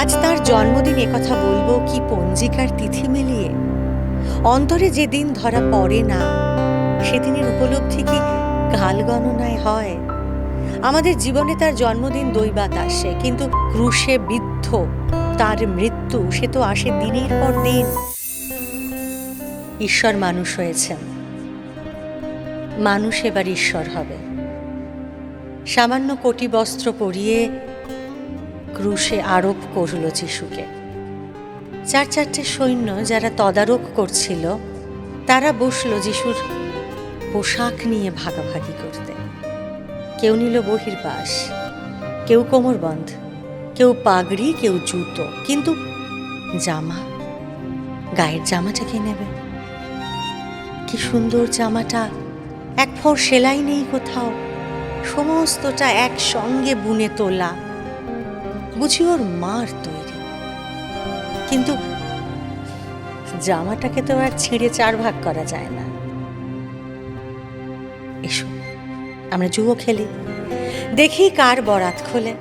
আজ তার জন্মদিন, একথা বলবো কি পঞ্জিকার তিথি মিলিয়ে? অন্তরে যেদিন ধরা পড়ে না, সেদিনের উপলব্ধি কি কাল গণনায় হয়? আমাদের জীবনে তার জন্মদিন দৈবাত আসে, কিন্তু ক্রুশে বিদ্ধ তার মৃত্যু, সে তো আসে দিনের পর দিন। ঈশ্বর মানুষ হয়েছেন, মানুষ এবার ঈশ্বর হবে। সামান্য কোটি বস্ত্র পরিয়ে ক্রুশে আরোপ করল যিশুকে। চার চারটে সৈন্য যারা তদারক করছিল, তারা বসল যিশুর পোশাক নিয়ে ভাগাভাগি করতে। কেউ নিল বহির্বাস, কেউ কোমরবন্ধ, কেউ পাগড়ি, কেউ জুতো, কিন্তু জামা, গায়ের জামাটা কে নেবে? কি সুন্দর জামাটা, এক ফোঁড় সেলাই নেই কোথাও, সমস্তটা একসঙ্গে বুনে তোলা, বুঝি ওর মার তৈরি। কিন্তু জামাটাকে তো আর ছিঁড়ে চার ভাগ করা যায় না। এসো আমরা জুয়ো খেলি, দেখি কার বরাত খোলে।